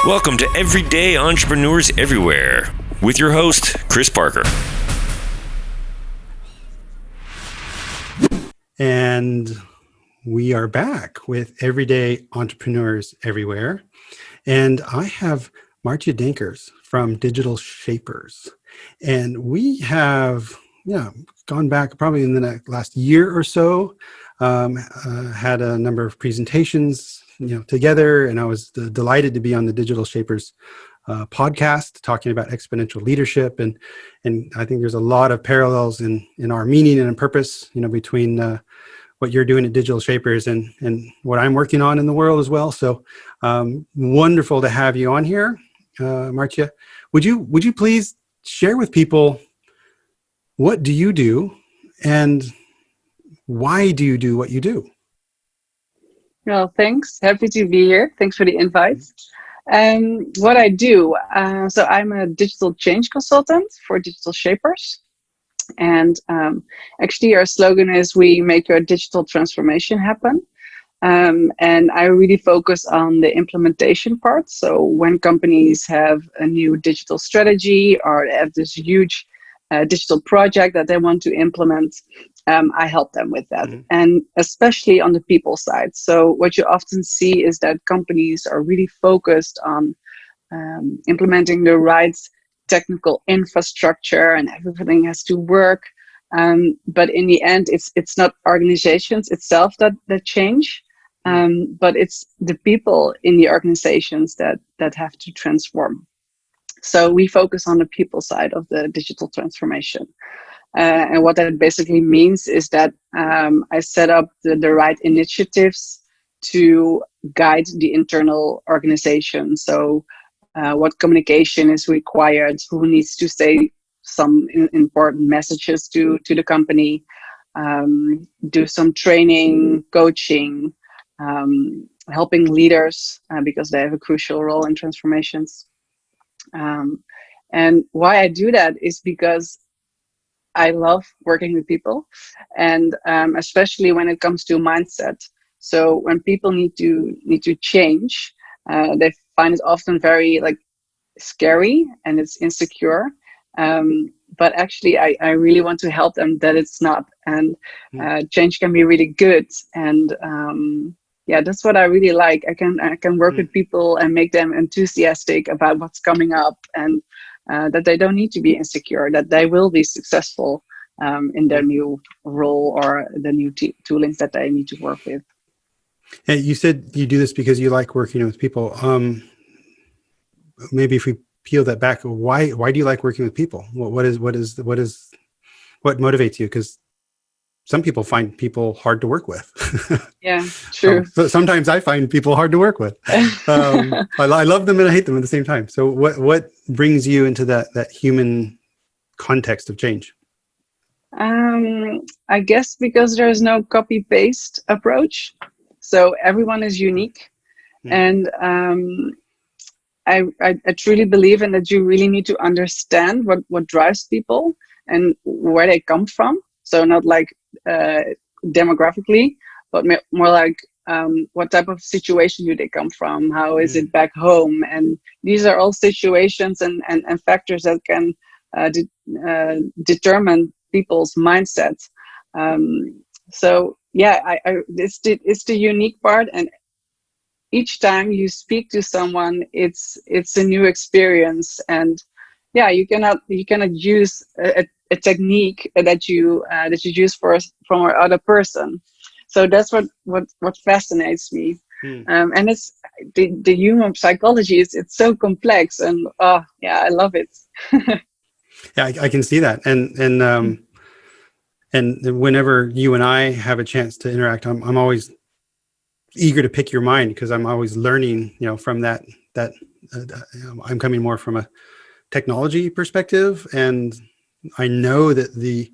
Welcome to Everyday Entrepreneurs Everywhere with your host, Chris Parker. And we are back with Everyday Entrepreneurs Everywhere. And I have Maartje Denkers from Digital Shapers. And we have gone back probably in the last year or so, had a number of presentations together, and I was delighted to be on the Digital Shapers podcast talking about exponential leadership, and I think there's a lot of parallels in our meaning and purpose, between what you're doing at Digital Shapers and what I'm working on in the world as well. So wonderful to have you on here, Maartje. Would you please share with people, what do you do and why do you do what you do? Well, thanks. Happy to be here. Thanks for the invite. What I do, so I'm a digital change consultant for Digital Shapers. And actually our slogan is we make your digital transformation happen. And I really focus on the implementation part. So when companies have a new digital strategy or have this huge digital project that they want to implement, I help them with that. Mm-hmm. And especially on the people side. So what you often see is that companies are really focused on implementing the right technical infrastructure and everything has to work. But in the end, it's not organizations itself that change, but it's the people in the organizations that have to transform. So we focus on the people side of the digital transformation. And what that basically means is that I set up the right initiatives to guide the internal organization. So what communication is required, who needs to say some important messages to the company, do some training, coaching, helping leaders because they have a crucial role in transformations. And why I do that is because I love working with people, and especially when it comes to mindset. So when people need to change, they find it often very scary and it's insecure. But actually, I really want to help them that it's not, and change can be really good. And that's what I really like. I can work with people and make them enthusiastic about what's coming up, and that they don't need to be insecure, that they will be successful in their new role or the new toolings that they need to work with. And you said you do this because you like working with people. Maybe if we peel that back, why do you like working with people? What motivates you? Because some people find people hard to work with. Yeah, true. So sometimes I find people hard to work with. I love them and I hate them at the same time. So what brings you into that human context of change? I guess because there's no copy-paste approach. So everyone is unique. And I truly believe in that you really need to understand what drives people and where they come from. So not demographically, but more like what type of situation do they come from? How is it back home? And these are all situations and factors that can determine people's mindsets. It's the unique part, and each time you speak to someone, it's a new experience, and you cannot use a technique that you use from a other person. So that's what fascinates me. And it's the human psychology it's so complex, and I love it. Yeah, I can see that, and whenever you and I have a chance to interact, I'm always eager to pick your mind, because I'm always learning, from that I'm coming more from a technology perspective, and I know that the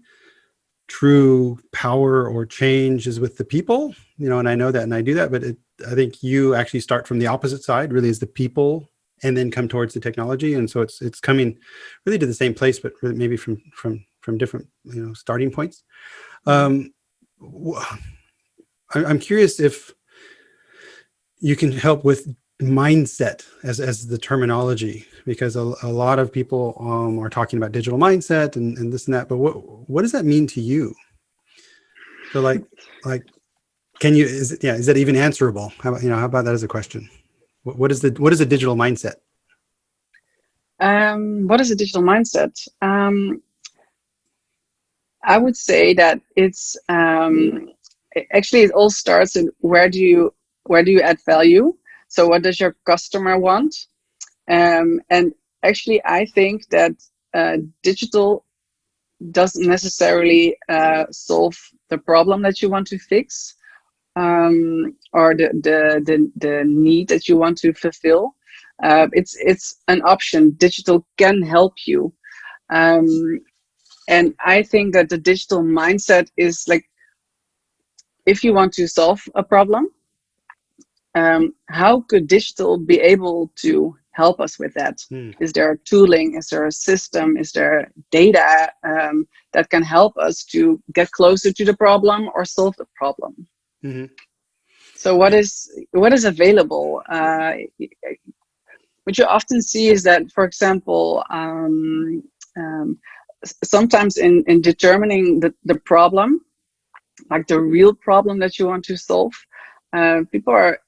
true power or change is with the people, and I know that, and I do that, but I think you actually start from the opposite side, really, is the people, and then come towards the technology. And so it's coming really to the same place, but really maybe from different, starting points. I'm curious if you can help with mindset as the terminology, because a lot of people are talking about digital mindset and this and that, but what does that mean to you? So like is that even answerable? How about that as a question? What is a digital mindset? What is a digital mindset? I would say that it's actually it all starts in where do you add value. So what does your customer want? And actually, I think that digital doesn't necessarily solve the problem that you want to fix, or the need that you want to fulfill. It's an option. Digital can help you. And I think that the digital mindset is like, if you want to solve a problem, how could digital be able to help us with that? Is there a tooling? Is there a system? Is there data that can help us to get closer to the problem or solve the problem? Mm-hmm. So what is available? What you often see is that, for example, sometimes in determining the problem, like the real problem that you want to solve, people are,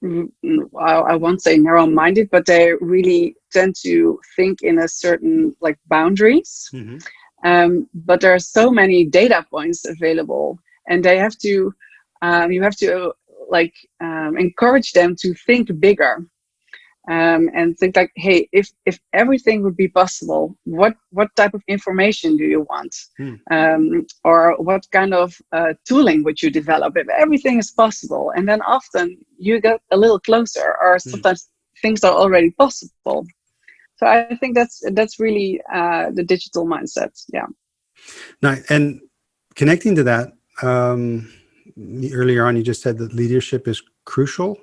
I won't say narrow-minded, but they really tend to think in a certain like boundaries. Mm-hmm. But there are so many data points available, and they have to, you have to like encourage them to think bigger. And think like, hey, if everything would be possible, what type of information do you want? Or what kind of tooling would you develop if everything is possible? And then often you get a little closer, or sometimes things are already possible. So I think that's really the digital mindset. Yeah. Now, and connecting to that, earlier on, you just said that leadership is crucial.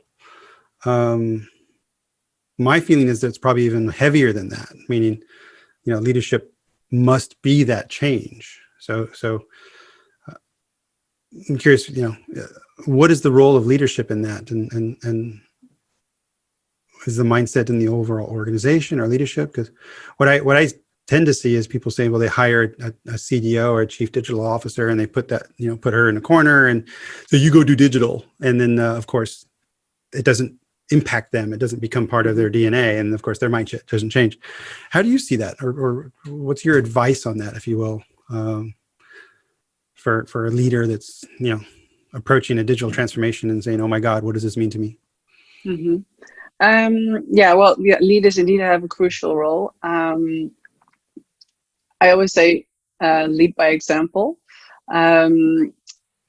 My feeling is that it's probably even heavier than that, meaning, leadership must be that change. So I'm curious, what is the role of leadership in that? And is the mindset in the overall organization or leadership? Because what I tend to see is people saying, well, they hire a CDO or a chief digital officer, and they put her in a corner, and so you go do digital. And then, of course, it doesn't impact them. It doesn't become part of their DNA. And of course, their mindset doesn't change. How do you see that? Or what's your advice on that, if you will, for a leader that's, approaching a digital transformation and saying, oh my God, what does this mean to me? Mm-hmm. Leaders indeed have a crucial role. I always say, lead by example.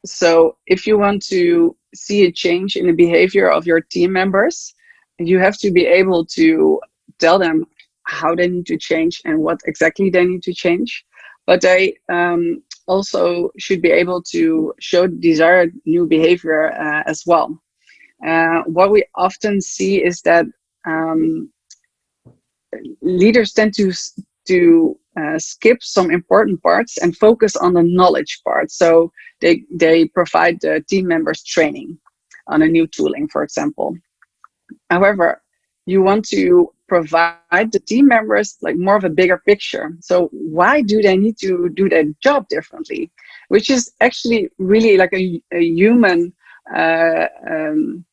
So if you want to see a change in the behavior of your team members, you have to be able to tell them how they need to change and what exactly they need to change. But they also should be able to show desired new behavior as well. What we often see is that leaders tend to skip some important parts and focus on the knowledge part. So they provide the team members training on a new tooling, for example. However, you want to provide the team members like more of a bigger picture. So why do they need to do their job differently? Which is actually really like a human, in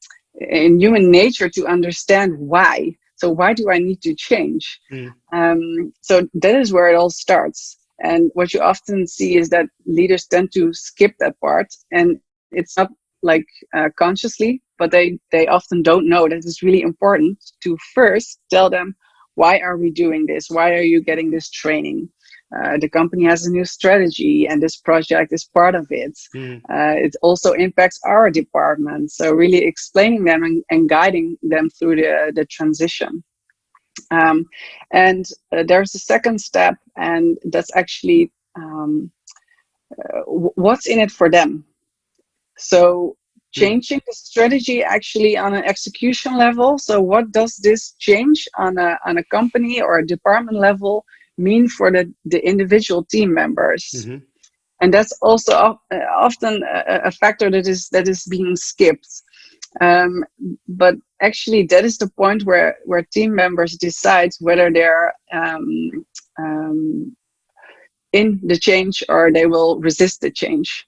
human nature to understand why. So why do I need to change? So that is where it all starts. And what you often see is that leaders tend to skip that part, and it's not like consciously, but they often don't know that it's really important to first tell them, why are we doing this? Why are you getting this training? The company has a new strategy, and this project is part of it. It also impacts our department. So really explaining them and guiding them through the transition. And there's a second step, and that's actually what's in it for them. So changing the strategy actually on an execution level. So what does this change on a company or a department level mean for the individual team members? And that's also often a factor that is being skipped. But actually that is the point where team members decide whether they're in the change or they will resist the change.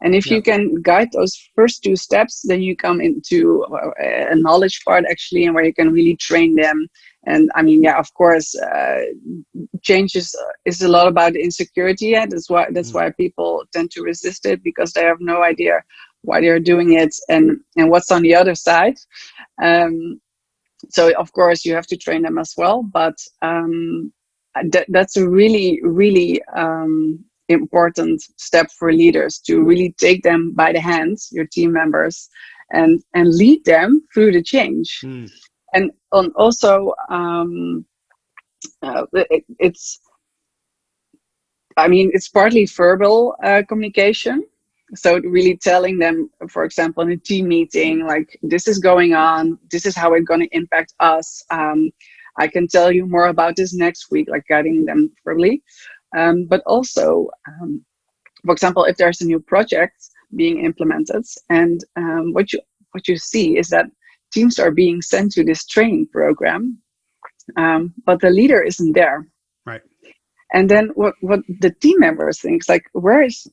And if Yeah. you can guide those first two steps, then you come into a knowledge part actually, and where you can really train them. And I mean, yeah, of course, change is a lot about insecurity, and that's why people tend to resist it, because they have no idea why they're doing it and what's on the other side. So of course you have to train them as well, but that's a really, really important step for leaders, to really take them by the hands, your team members, and lead them through the change. And also it's partly verbal communication. So really telling them, for example, in a team meeting, like, this is going on, this is how it's going to impact us. I can tell you more about this next week, like guiding them verbally. But also, for example, if there's a new project being implemented, and what you see is that teams are being sent to this training program, but the leader isn't there. Right. And then what the team members think is like, where's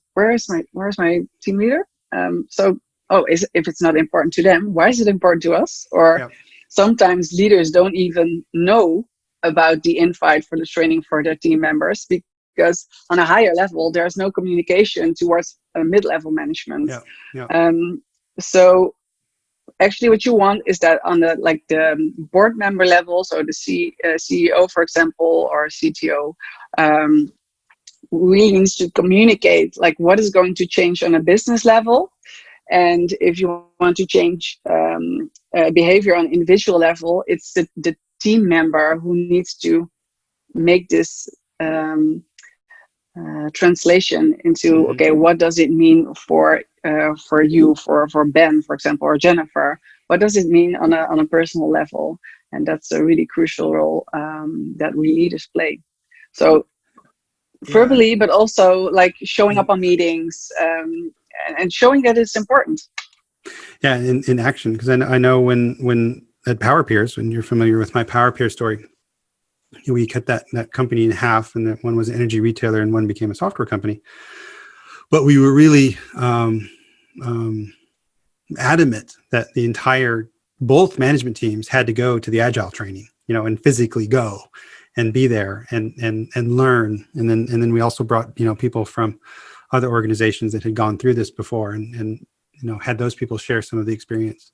my team leader? If it's not important to them, why is it important to us? Or sometimes leaders don't even know about the invite for the training for their team members, because on a higher level there's no communication towards a mid-level management. So actually what you want is that on the board member level, so the CEO, for example, or CTO, really needs to communicate like what is going to change on a business level. And if you want to change behavior on individual level, it's the team member who needs to make this translation into, okay, what does it mean for you, for Ben, for example, or Jennifer? What does it mean on a personal level? And that's a really crucial role that we leaders play. So verbally, but also like showing up on meetings and showing that it's important. Yeah, in action, because I know when at Power Peers, when you're familiar with my Power Peer story, we cut that company in half, and that one was an energy retailer and one became a software company. But we were really adamant that both management teams had to go to the agile training, and physically go and be there and learn. And then we also brought, people from other organizations that had gone through this before and had those people share some of the experience.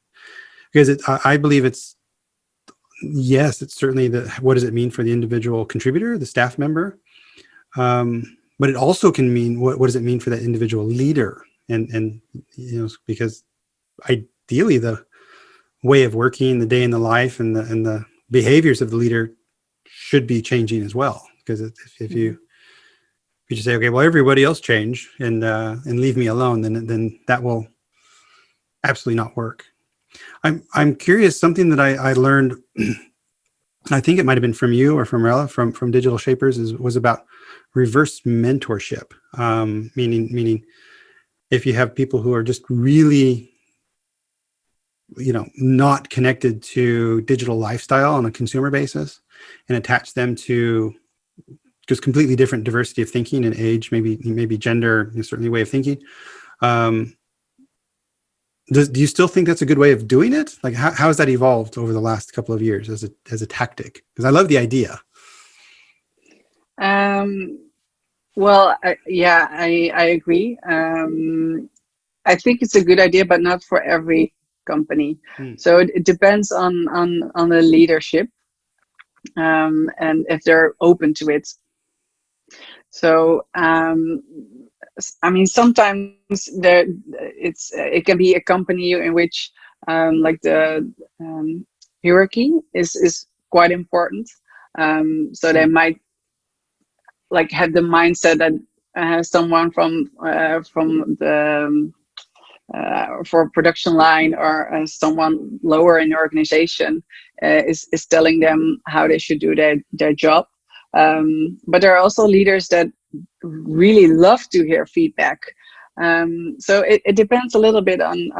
Because I believe it's certainly what does it mean for the individual contributor, the staff member? But it also can mean, what does it mean for that individual leader? And because ideally the way of working, the day in the life, and the behaviors of the leader should be changing as well. Because if you just say, okay, well, everybody else change and leave me alone, then that will absolutely not work. I'm curious, something that I learned, I think it might have been from you or from Rella from Digital Shapers, was about reverse mentorship. Meaning if you have people who are just really, not connected to digital lifestyle on a consumer basis, and attach them to just completely different diversity of thinking and age, maybe gender, certainly way of thinking. Do you still think that's a good way of doing it? Like, how has that evolved over the last couple of years as a tactic? Because I love the idea. Well, I agree. I think it's a good idea, but not for every company. So it depends on the leadership, and if they're open to it. So sometimes it can be a company in which like the hierarchy is quite important. So they might like have the mindset that someone from the for production line or someone lower in the organization is telling them how they should do their job. But there are also leaders that really love to hear feedback. So it depends a little bit on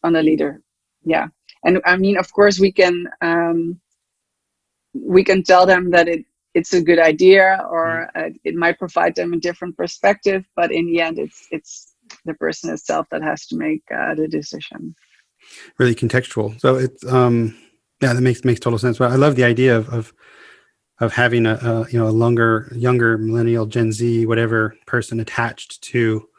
the leader. Yeah. And I mean, of course, we can tell them that it's a good idea, or it might provide them a different perspective. But in the end, it's the person itself that has to make the decision. Really contextual. So it's that makes total sense. But I love the idea of having a younger millennial, Gen Z, whatever person attached to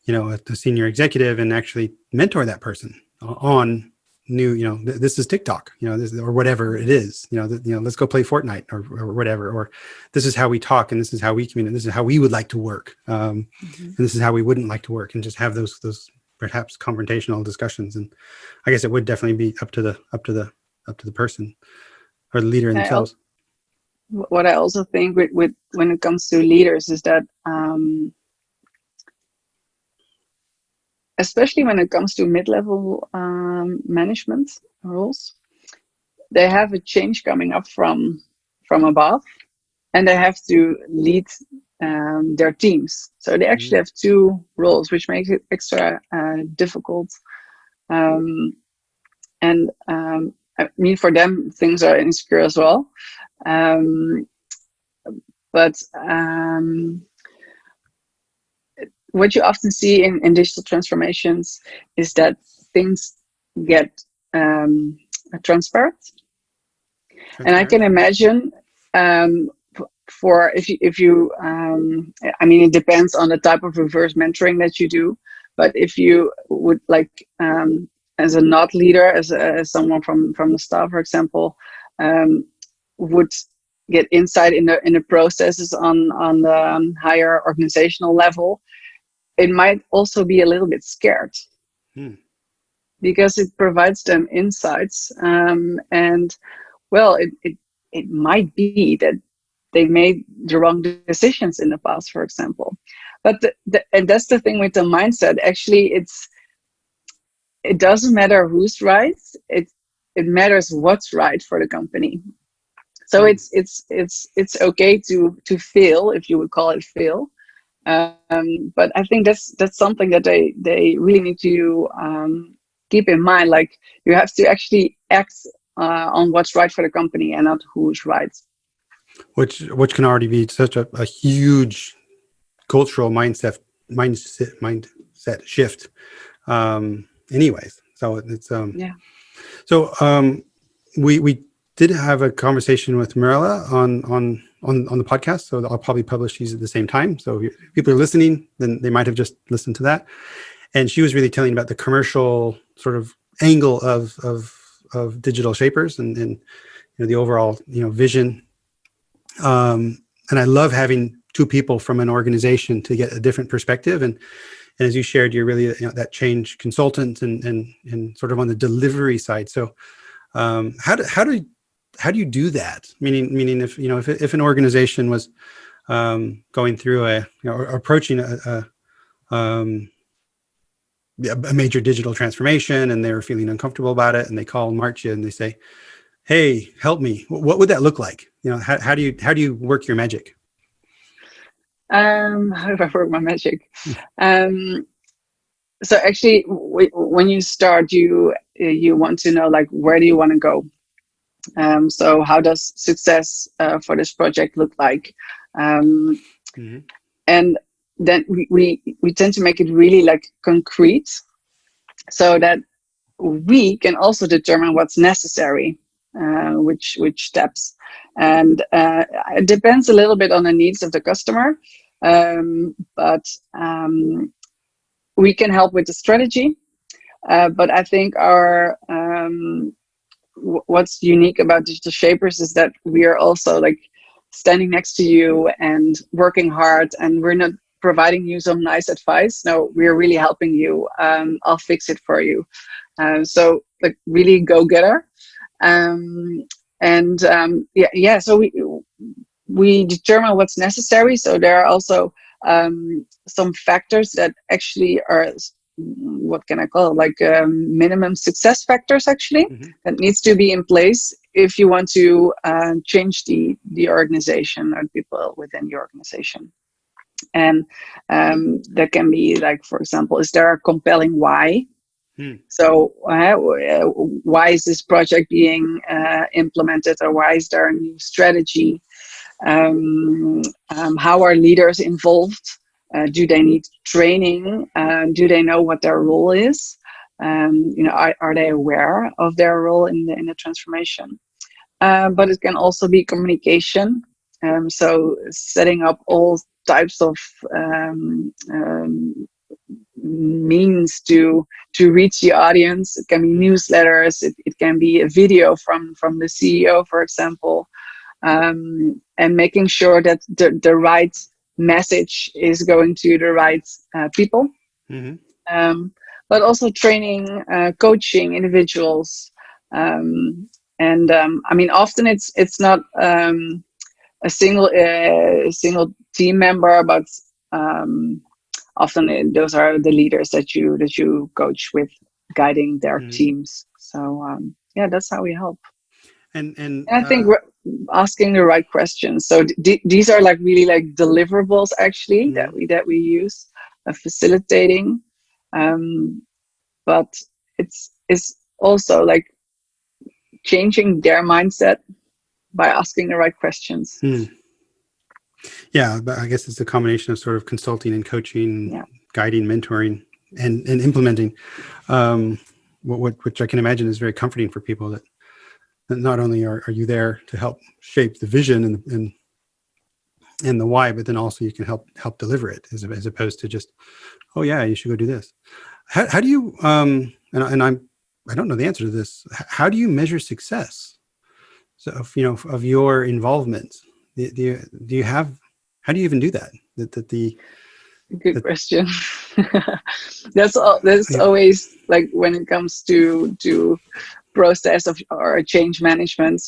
a senior executive, and actually mentor that person on new, this is TikTok, this, or whatever it is, let's go play Fortnite or whatever, or this is how we talk, and this is how we communicate, this is how we would like to work, and this is how we wouldn't like to work, and just have those perhaps confrontational discussions. And I guess it would definitely be up to the person or the leader themselves. What I also think with when it comes to leaders is that especially when it comes to mid-level management roles, they have a change coming up from above, and they have to lead their teams. So they actually have two roles, which makes it extra difficult. And I mean, for them, things are insecure as well. But what you often see in digital transformations is that things get transparent. And I can imagine for if you I mean, it depends on the type of reverse mentoring that you do, but if you would like as a not leader, as someone from the staff, for example, would get insight in the processes on the higher organizational level, it might also be a little bit scared because it provides them insights, and well, it might be that they made the wrong decisions in the past, for example. But and that's the thing with the mindset. Actually, it doesn't matter who's right. It matters what's right for the company. So it's okay to fail, if you would call it fail. But I think that's something that they really need to keep in mind. Like, you have to actually act on what's right for the company and not who's right. Which can already be such a huge cultural mindset shift. Anyways, so it's So we did have a conversation with Mirella on the podcast, so I'll probably publish these at the same time. So if people are listening, then they might have just listened to that. And she was really telling about the commercial sort of angle of digital shapers and the overall vision. And I love having two people from an organization to get a different perspective. And as you shared, you're really that change consultant and sort of on the delivery side. So how do you do that? Meaning if an organization was going through approaching a major digital transformation, and they were feeling uncomfortable about it, and they call Maartje and they say, "Hey, help me." What would that look like? How do you work your magic? How do I work my magic? So actually, when you start, you want to know, like, where do you want to go? So how does success for this project look like? And then we tend to make it really like concrete, so that we can also determine what's necessary, which steps. And it depends a little bit on the needs of the customer, but we can help with the strategy. But I think our what's unique about Digital Shapers is that we are also like standing next to you and working hard, and we're not providing you some nice advice. No, we're really helping you. I'll fix it for you. So like really go-getter. So we determine what's necessary. So there are also some factors that actually are, what can I call it, like minimum success factors actually, that needs to be in place if you want to change the organization or people within the organization. And that can be like, for example, is there a compelling why? So why is this project being implemented, or why is there a new strategy? How are leaders involved? Do they need training? Do they know what their role is? Are they aware of their role in the transformation? But it can also be communication. So setting up all types of means to reach the audience. It can be newsletters. It can be a video from the CEO, for example, and making sure that the right message is going to the right people. Mm-hmm. But also training, coaching individuals. Often it's not a single team member, but often those are the leaders that you coach with, guiding their teams. So that's how we help. And I think asking the right questions. So these are like really like deliverables actually that we use, facilitating. But it's also like changing their mindset by asking the right questions. Yeah, but I guess it's a combination of sort of consulting and coaching, guiding, mentoring, and implementing, which I can imagine is very comforting for people, that not only are you there to help shape the vision and the why, but then also you can help deliver it, as opposed to just, oh yeah, you should go do this. How do you I don't know the answer to this. How do you measure success? So of your involvement, do you have, how do you even do that? Good question. That's always like when it comes to process of or change management.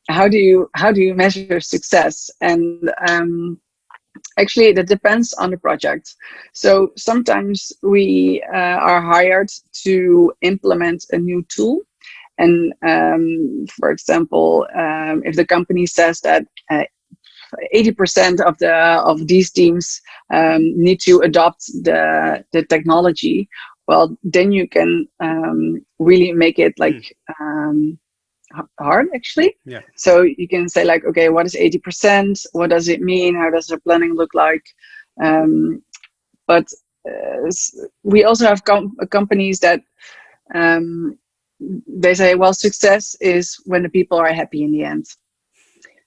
How do you measure success? And actually, that depends on the project. So sometimes we are hired to implement a new tool. And for example, if the company says that 80% of these teams need to adopt the technology, well, then you can really make it like hard actually. Yeah. So you can say like, okay, what is 80%? What does it mean? How does the planning look like? But we also have companies that they say, well, success is when the people are happy in the end.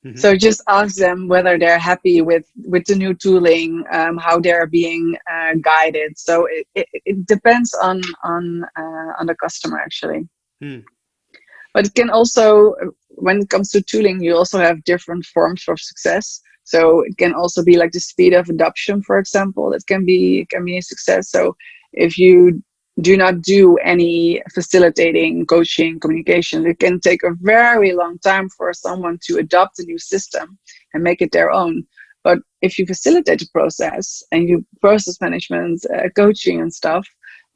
Mm-hmm. So just ask them whether they're happy with the new tooling, how they're being guided. So it depends on the customer actually. But it can also, when it comes to tooling, you also have different forms of success. So it can also be like the speed of adoption, for example. It can be a success. So if you do not do any facilitating, coaching, communication, it can take a very long time for someone to adopt a new system and make it their own. But if you facilitate the process and you process management, coaching and stuff,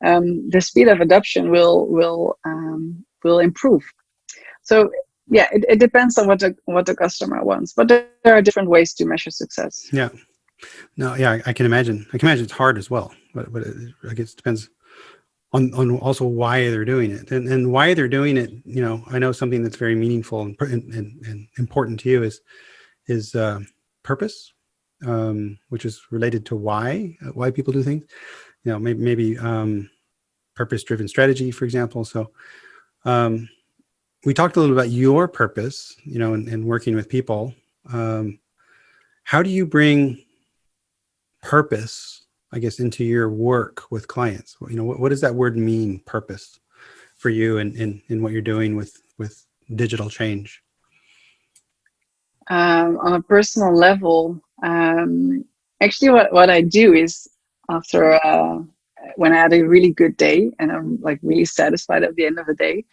the speed of adoption will improve. So yeah, it depends on what the customer wants, but there are different ways to measure success. Yeah, no, yeah, I can imagine. It's hard as well, but I guess it depends on also why they're doing it, and why they're doing it. I know something that's very meaningful and important to you is purpose, which is related to why people do things. Maybe purpose-driven strategy, for example. So. We talked a little about your purpose, and working with people. How do you bring purpose, I guess, into your work with clients? What does that word mean, purpose, for you in what you're doing with digital change? On a personal level, actually what I do is after when I had a really good day and I'm like really satisfied at the end of the day,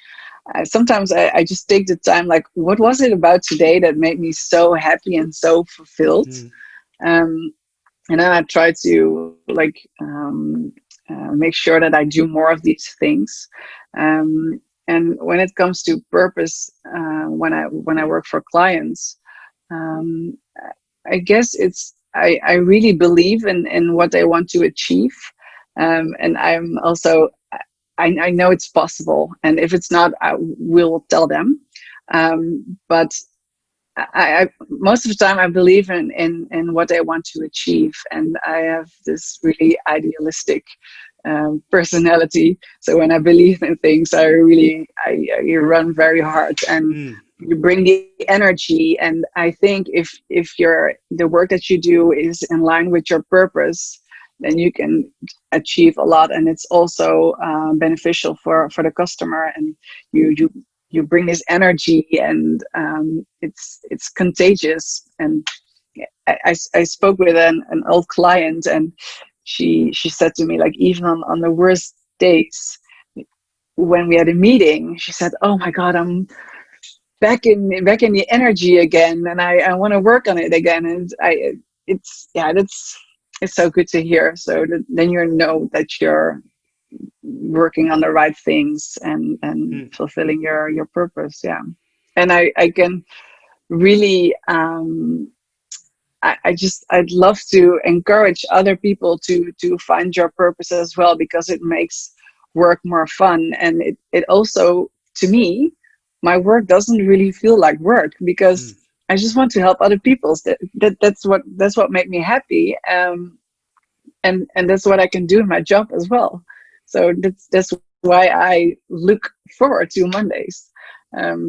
sometimes I just take the time, like, what was it about today that made me so happy and so fulfilled? And then I try to make sure that I do more of these things. And when it comes to purpose, when I work for clients, I guess I really believe in what they want to achieve. And I'm also, I know it's possible, and if it's not, I will tell them. But I most of the time I believe in what I want to achieve, and I have this really idealistic personality. So when I believe in things, I run very hard, and you bring the energy. And I think if the work that you do is in line with your purpose, then you can achieve a lot, and it's also beneficial for the customer. And you bring this energy, and it's contagious. And I spoke with an old client, and she said to me, like, even on the worst days when we had a meeting, she said, "Oh my God, I'm back in the energy again, and I want to work on it again." And it's so good to hear. So then you know that you're working on the right things and fulfilling your purpose. Yeah. And I can really I'd love to encourage other people to find your purpose as well, because it makes work more fun. And it also, to me, my work doesn't really feel like work, because I just want to help other people. That's what made me happy. And that's what I can do in my job as well. So that's why I look forward to Mondays.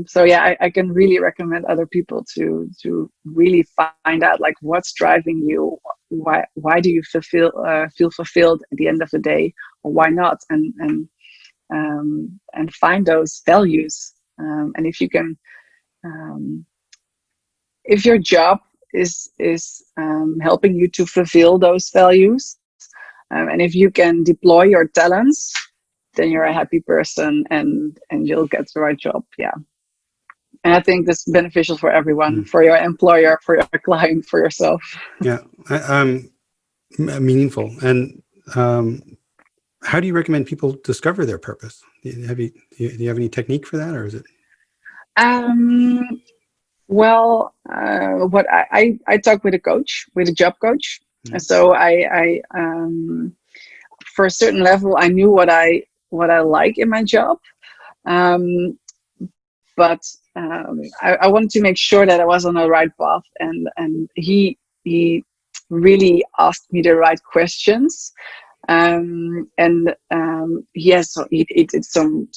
So yeah, I can really recommend other people to really find out, like, what's driving you. Why do you feel fulfilled at the end of the day, or why not? And find those values. And if you can, if your job is helping you to fulfill those values, and if you can deploy your talents, then you're a happy person, and you'll get the right job. Yeah. And I think that's beneficial for everyone, for your employer, for your client, for yourself. Yeah. Meaningful. And how do you recommend people discover their purpose? Do you have any technique for that, or is it? Well, what I talk with a job coach. So I for a certain level, I knew what I like in my job, but I wanted to make sure that I was on the right path, and he really asked me the right questions, and yes, he did some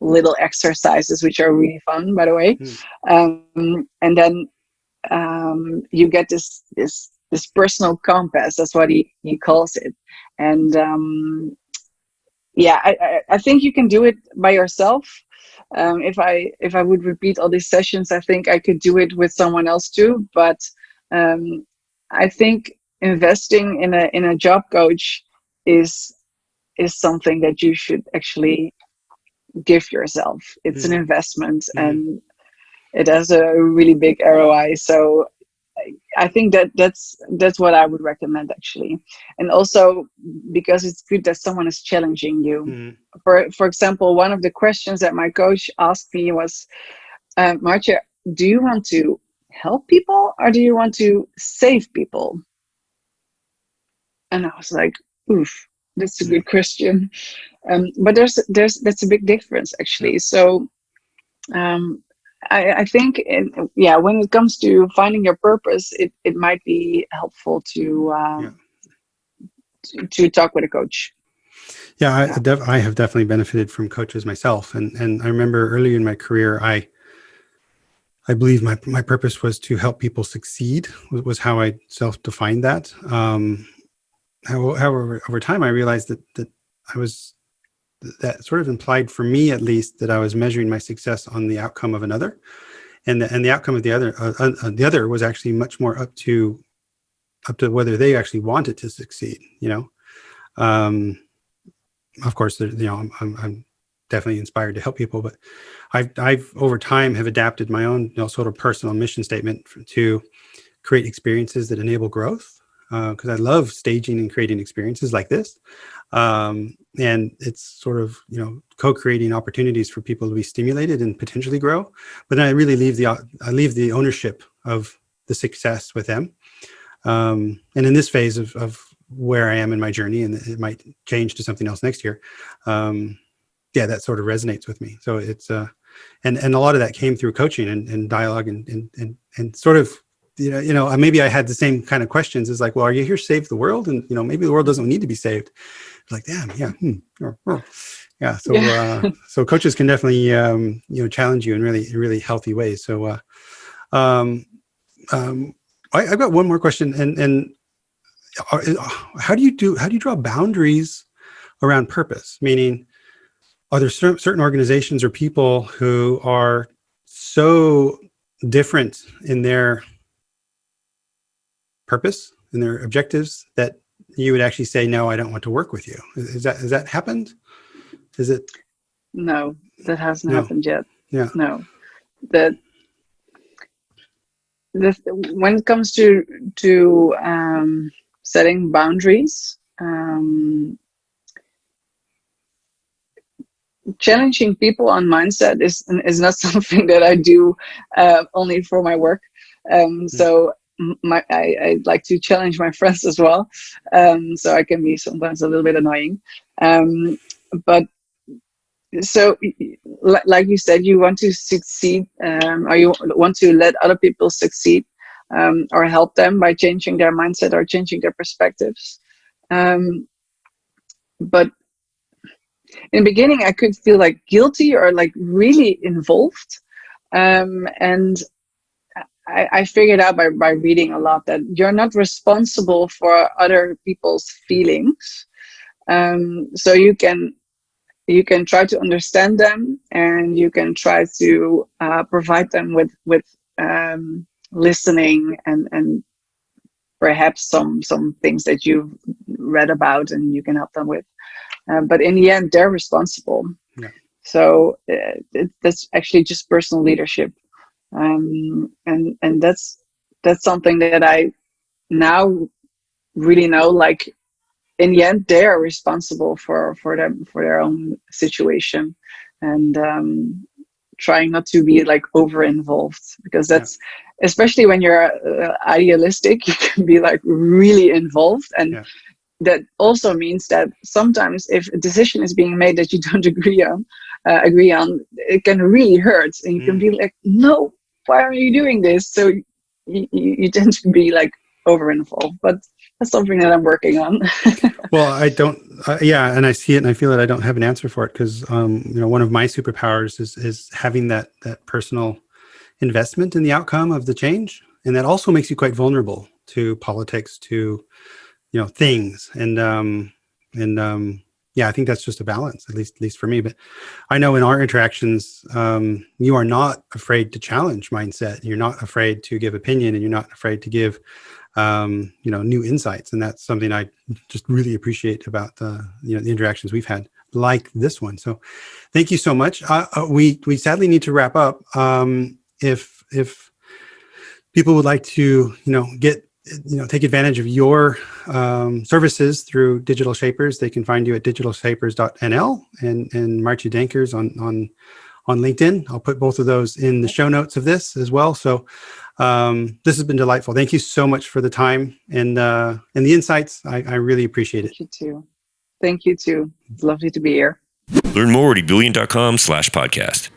little exercises which are really fun, by the way, and then you get this personal compass. That's what he calls it. And yeah, I think you can do it by yourself. If I would repeat all these sessions, I think I could do it with someone else too. But I think investing in a job coach is something that you should actually give yourself. It's an investment, and it has a really big ROI. So I think that's what I would recommend, actually. And also because it's good that someone is challenging you. For example, one of the questions that my coach asked me was, Maartje, do you want to help people, or do you want to save people? And I was like, oof, that's a good question. But that's a big difference, actually. So I think, when it comes to finding your purpose, it might be helpful to talk with a coach. Yeah, I have definitely benefited from coaches myself, and I remember early in my career, I believe my purpose was to help people succeed. Was how I self-defined that. However, over time, I realized that sort of implied, for me at least, that I was measuring my success on the outcome of another, and the outcome of the other was actually much more up to whether they actually wanted to succeed. Of course, I'm definitely inspired to help people, but I've over time have adapted my own sort of personal mission statement to create experiences that enable growth, because I love staging and creating experiences like this. And it's sort of, co-creating opportunities for people to be stimulated and potentially grow. But then I really leave the ownership of the success with them. And in this phase of where I am in my journey, and it might change to something else next year, that sort of resonates with me. So it's and a lot of that came through coaching and dialogue and sort of, maybe I had the same kind of questions. It's like, well, are you here to save the world? And maybe the world doesn't need to be saved. It's like, damn, yeah, yeah. So so coaches can definitely challenge you in really healthy ways. So I've got one more question, and how do you draw boundaries around purpose? Meaning, are there certain organizations or people who are so different in their purpose and their objectives that you would actually say, no, I don't want to work with you? Has that happened? Is it? No, that hasn't happened yet. Yeah. No, when it comes to setting boundaries, challenging people on mindset is not something that I do only for my work. So I like to challenge my friends as well. So I can be sometimes a little bit annoying. But so, like you said, you want to succeed, or you want to let other people succeed, or help them by changing their mindset or changing their perspectives. But in the beginning, I could feel like guilty or like really involved. And I figured out by reading a lot that you're not responsible for other people's feelings. So you can try to understand them, and you can try to provide them with listening and perhaps some things that you've read about and you can help them with. But in the end, they're responsible. Yeah. So that's actually just personal leadership, and that's something that I now really know. Like, in the end, they are responsible for their own situation, and trying not to be like over involved, because that's especially when you're idealistic, you can be like really involved, and that also means that sometimes if a decision is being made that you don't agree on, it can really hurt, and you can be like, no, why are you doing this? So you tend to be like over involved, but that's something that I'm working on. Well, I don't, and I see it and I feel that I don't have an answer for it, because, one of my superpowers is having that personal investment in the outcome of the change. And that also makes you quite vulnerable to politics, to, things. And I think that's just a balance, at least for me. But I know in our interactions, you are not afraid to challenge mindset. You're not afraid to give opinion, and you're not afraid to give new insights. And that's something I just really appreciate about the interactions we've had, like this one. So thank you so much. We sadly need to wrap up. If people would like to, take advantage of your services through Digital Shapers, they can find you at digitalshapers.nl and Maartje Denkers on LinkedIn. I'll put both of those in the show notes of this as well. So this has been delightful. Thank you so much for the time and the insights. I really appreciate it. Thank you too. It's lovely to be here. Learn more at ebillion.com/podcast.